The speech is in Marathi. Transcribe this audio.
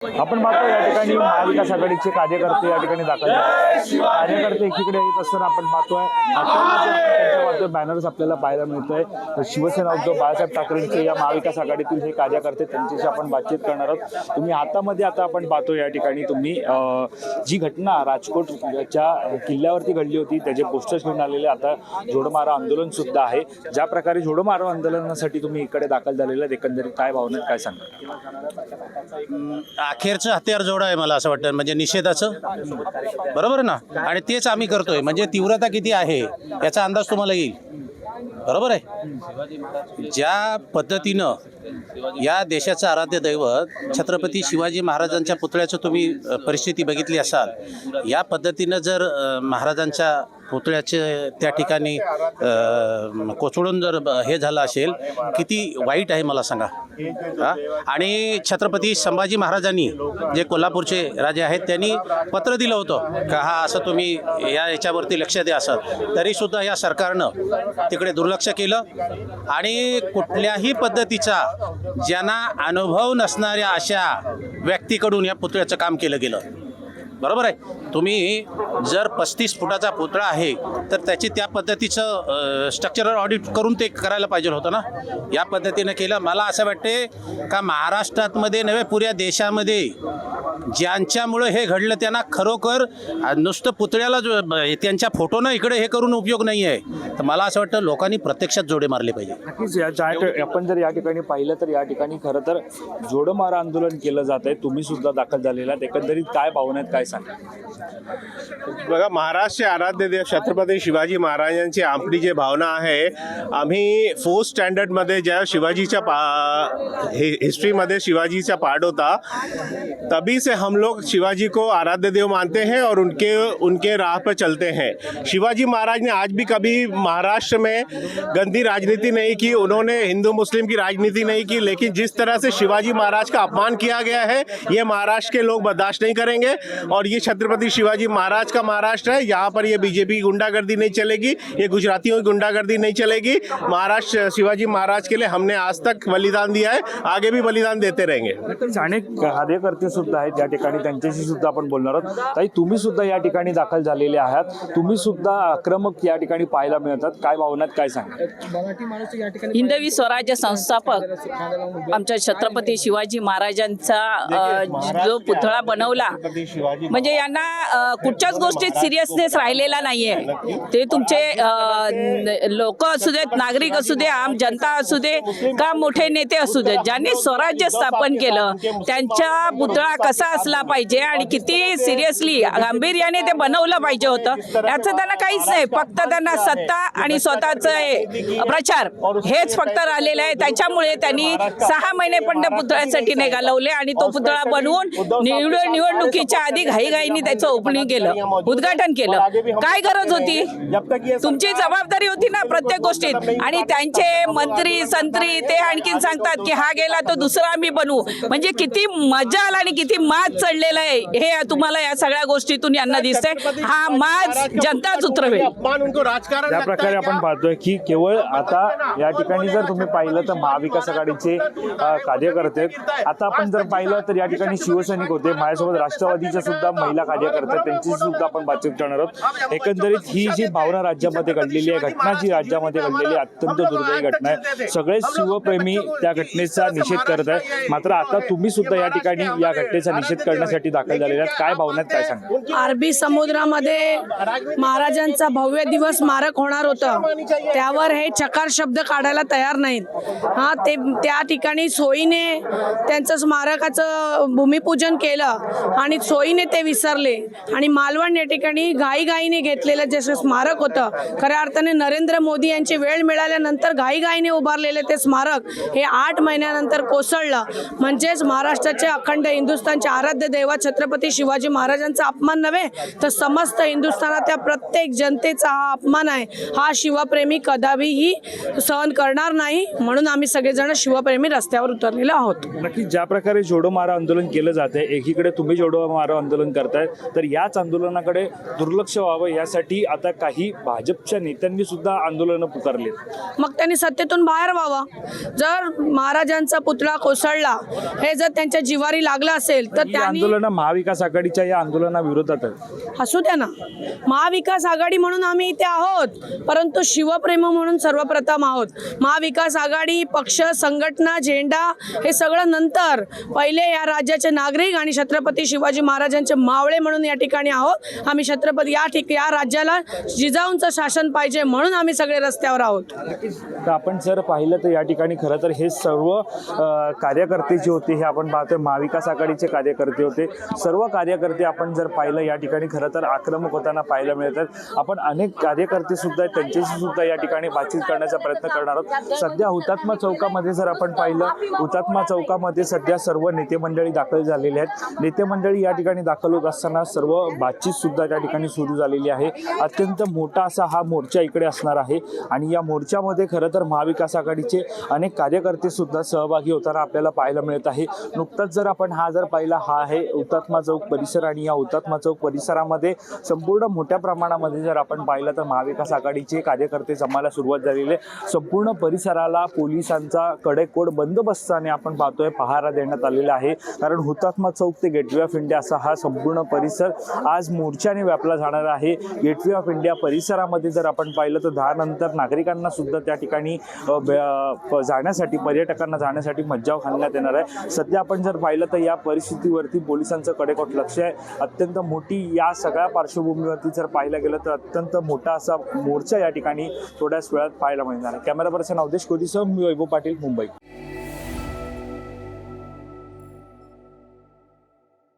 आपण पाहतो या ठिकाणी महाविकास आघाडीचे कार्यकर्ते या ठिकाणी दाखल झाले. कार्यकर्ते एकीकडे येत असताना आपण पाहतोय हातामध्ये बॅनर्स आपल्याला पाहायला मिळतोय. शिवसेना उद्धव बाळासाहेब ठाकरेंचे या महाविकास आघाडीतील हे कार्यकर्ते त्यांच्याशी आपण बातचीत करणार आहोत. तुम्ही हातामध्ये आता आपण पाहतो या ठिकाणी तुम्ही जी घटना राजकोटच्या किल्ल्यावरती घडली होती त्याचे पोस्टर्स घेऊन आलेले. आता जोडो मारो आंदोलन सुद्धा आहे. ज्या प्रकारे जोडो मारो आंदोलनासाठी तुम्ही इकडे दाखल झालेले आहेत, एकंदरीत काय भावना काय सांगा? अखेरचं हत्यार जोड आहे मला असं वाटतं, म्हणजे निषेधाचं. बरोबर ना? आणि तेच आम्ही करतोय. म्हणजे तीव्रता किती आहे याचा अंदाज तुम्हाला येईल. बरोबर आहे. ज्या पद्धतीनं या देशाचं आराध्य दैवत छत्रपती शिवाजी महाराजांच्या पुतळ्याचं तुम्ही परिस्थिती बघितली असाल, या पद्धतीनं जर महाराजांच्या पुतळ्याचे त्या ठिकाणी कोसळून जर हे झालं असेल, किती वाईट आहे मला सांगा. आणि छत्रपती संभाजी महाराजांनी जे कोल्हापूरचे राजे आहेत त्यांनी पत्र दिलं होतं का हा असं तुम्ही याच्यावरती लक्ष द्या असं, तरीसुद्धा या सरकारनं तिकडे दुर्लक्ष केलं. आणि कुठल्याही पद्धतीचा ज्यांना अनुभव नसणाऱ्या अशा व्यक्तीकडून या पुतळ्याचं काम केलं गेलं. बरोबर आहे. तुम्ही जर 35 फुटाचा पुतळा आहे तर त्याची त्या पद्धतीचं स्ट्रक्चरल ऑडिट करून ते करायला पाहिजे होतं ना. या पद्धतीनं केलं. मला असं वाटते का महाराष्ट्रातमध्ये नव्हे पुऱ्या देशामध्ये ज्यांच्यामुळं हे घडलं त्यांना खरोखर नुसतं पुतळ्याला त्यांच्या फोटोनं इकडे हे करून उपयोग नाही आहे. तर मला असं वाटतं लोकांनी प्रत्यक्षात जोडे मारले पाहिजे. नक्कीच आपण जर या ठिकाणी पाहिलं तर या ठिकाणी खरं तर जोडो मारो आंदोलन केलं जात आहे. तुम्ही सुद्धा दाखल झालेला आहात. एकंदरीत काय भावना आहेत काय सांगा? बघा, महाराष्ट्र आराध्य देव छत्रपती शिवाजी महाराजांची आपली जे भावना आहे, आम्ही 4th स्टँडर्डमध्ये ज्या शिवाजीच्या हिस्ट्रीमध्ये शिवाजीचा पार्ट होता, तभी से हम लोग शिवाजी को आराध्य देव मानते हैं और उनके राह पर चलते हैं. शिवाजी महाराज ने आज भी कभी महाराष्ट्र में गंदी राजनीति नहीं की, उन्होंने हिंदू मुस्लिम की राजनीति नहीं की, लेकिन जिस तरह से शिवाजी महाराज का अपमान किया गया है ये महाराष्ट्र के लोग बर्दाश्त नहीं करेंगे. और ये छत्रपति शिवाजी महाराज का महाराष्ट्र है. यहाँ पर ये बीजेपी की गुंडागर्दी नहीं चलेगी, ये गुजरातियों की गुंडागर्दी नहीं चलेगी. महाराष्ट्र शिवाजी महाराज के लिए हमने आज तक बलिदान दिया है, आगे भी बलिदान देते रहेंगे. अनेक कार्यकर्ते सुद्धा आहेत या ठिकाणी, त्यांच्याशी सुद्धा आपण बोलणार आहोत. ताई, तुम्ही सुद्धा या ठिकाणी दाखल झालेले आहात. तुम्ही सुद्धा आक्रमक या ठिकाणी पाहायला मिळतात. काय भावना काय सांगा? हिंदवी स्वराज्य संस्थापक आमच्या छत्रपती शिवाजी महाराजांचा जो पुतळा बनवला, म्हणजे यांना कुठच्याच गोष्टीत सिरियसनेस राहिलेला नाहीये. ते तुमचे लोक असू देत, नागरिक असू दे, आम जनता असू दे का मोठे नेते असू देत, ज्यांनी स्वराज्य स्थापन केलं त्यांचा पुतळा कसा असला पाहिजे आणि किती सिरियसली गांभीर्याने ते बनवलं पाहिजे होतं, याचं त्यांना काहीच नाही. फक्त त्यांना सत्ता आणि स्वतःचं प्रचार हेच फक्त राहिलेलं आहे. त्याच्यामुळे त्यांनी 6 महिने पण त्या पुतळ्यासाठी नाही घालवले आणि तो पुतळा बनवून निवडणुकीच्या आधी घाईघाईने त्याचं ओपनिंग केलं, उद्घाटन केलं. काय गरज होती? तुमची जबाबदारी होती ना प्रत्येक गोष्टीत. आणि त्यांचे मंत्री संत्री ते आणखीन सांगतात की हा गेला तो दुसरा आम्ही बनवू. म्हणजे किती मजाल आणि किती माज चढलेला आहे हे तुम्हाला या सगळ्या गोष्टीतून यांना दिसतंय. हा माज जनताच उतरवेल. या प्रकारे आपण पाहतोय की केवळ आता या ठिकाणी जर तुम्ही पाहिलं तर महाविकास आघाडीचे कार्यकर्ते, आता आपण जर पाहिलं तर या ठिकाणी शिवसैनिक होते, माझ्यासोबत राष्ट्रवादीच्या सुद्धा महिला कार्यकर्ते, त्यांची सुद्धा आपण बातचीत करणार आहोत. एकंदरीत ही जी भावना राज्यामध्ये घडलेली आहे, घटना जी राज्यामध्ये घडलेली आहे, अत्यंत दुर्दैवी घटना आहे. सगळेच शिवप्रेमी त्या घटनेचा निषेध करत आहे. मात्र आता तुम्ही सुद्धा या ठिकाणी या घटनेचा निषेध करण्यासाठी दाखल झालेले आहात. काय भावना काय सांगा? अरबी समुद्रामध्ये महाराजांचा भव्य दिवस स्मारक होणार होतं, त्यावर हे चकार शब्द काढायला तयार नाहीत. ते त्या ठिकाणी सोयीने त्यांचं स्मारकाचं भूमिपूजन केलं आणि सोयीने ते विसरले. आणि मालवण या ठिकाणी घाईघाईने घेतलेलं जे स्मारक होतं, खऱ्या अर्थाने नरेंद्र मोदी यांची वेळ मिळाल्यानंतर घाईघाईने उभारलेले ते स्मारक हे 8 महिन्यानंतर कोसळलं. म्हणजेच महाराष्ट्राचे अखंड हिंदुस्थानचे आराध्य दैवत छत्रपती शिवाजी महाराजांचा अपमान नव्हे तर समस्त हिंदुस्थानातल्या प्रत्येक जनतेचा हा अपमान आहे. हा शिवप्रेमी कदापिही सहन करणार नाही. म्हणून आम्ही सगळेजण शिवप्रेमी रस्त्यावर उतरलेलो आहोत. नक्की ज्या प्रकारे जोडो मारो आंदोलन केलं जाते, एकीकडे तुम्ही जोडो मारो आंदोलन करताय, तर याच आंदोलनाकडे दुर्लक्ष व्हावं यासाठी आता काही भाजपच्या नेत्यांनी सुद्धा आंदोलनं पुकारलीत. मग त्यांनी सत्तेतून बाहेर व्हावं. जर महाराजांचा पुतळा कोसळला हे जर त्यांच्या जिवारी लागला असेल तर ही त्यांनी आंदोलन महाविकास आघाडीच्या या आंदोलनाविरोधात आहे. असू द्या ना, महाविकास आघाडी म्हणून आम्ही इथे आहोत, परंतु शिवप्रेम म्हणून सर्वप्रथम आहोत. महाविकास आघाडी पक्ष, संघटना, झेंडा हे सगळं नंतर. पहिले या राज्याचे नागरिक आणि छत्रपती शिवाजी महाराजांचे मावळे म्हणून या ठिकाणी आहोत. आम्ही छत्रपती या राज्याला जिजाऊंचं शासन पाहिजे म्हणून आम्ही सगळे रस्त्यावर आहोत. तर आपण जर पाहिलं तर या ठिकाणी खरं तर हे सर्व कार्यकर्ते जे होते हे आपण पाहतोय महाविकास आघाडीचे कार्यकर्ते होते. सर्व कार्यकर्ते आपण जर पाहिलं या ठिकाणी खरं तर आक्रमक होताना पाहायला मिळतात. आपण अनेक कार्यकर्ते सुद्धा त्यांच्याशी सुद्धा या ठिकाणी बातचीत करण्याचा प्रयत्न करणार आहोत. सध्या हुतात्मा चौकामध्ये जर आपण पाहिलं, हुतात्मा चौकामध्ये सध्या सर्व नेते मंडळी दाखल झालेले आहेत. नेते मंडळी या ठिकाणी दाखल होत असताना सर्व बातचीत सुद्धा त्या ठिकाणी सुरू झालेली आहे. अत्यंत मोठा असा हा मोर्चा इकडे असणार आहे आणि या मोर्चामध्ये खरं तर महाविकास आघाडीचे अनेक कार्यकर्ते सुद्धा सहभागी होताना आपल्याला पाहायला मिळत आहे. नुकताच जर आपण हा जर पाहिला, हा आहे हुतात्मा चौक परिसर आणि या हुतात्मा चौक परिसरामध्ये संपूर्ण मोठ्या प्रमाणामध्ये जर आपण पाहिलं तर महाविकास आघाडीचे कार्यकर्ते जमायला सुरुवात झालेली आहे. संपूर्ण परिसराला पोलिसांचा कडेकोट बंदोबस्ताने आपण पाहतोय पहारा देण्यात आलेला आहे. कारण हुतात्मा चौक ते गेटवे ऑफ इंडिया असा हा संपूर्ण परिसर आज मोर्चाने व्यापला जाणार आहे. गेटवे ऑफ इंडिया परिसरामध्ये जर आपण पाहिलं तर 10 नंतर नागरिकांना सुद्धा त्या ठिकाणी जाण्यासाठी, पर्यटकांना जाण्यासाठी मज्जाव घालण्यात येणार आहे. सध्या आपण जर पाहिलं तर या परिस्थितीवरती पोलिसांचं कडेकोट लक्ष आहे. अत्यंत मोठी या सगळ्या पार्श्वभूमीवरती जर पाहायला गेलं तर अत्यंत मोठा असा मोर्चा या ठिकाणी थोड्याच वेळात पाहायला मिळणार आहे. कॅमेरा पर्सन अवधेश कोदीसह मी वैभव पाटील, मुंबई.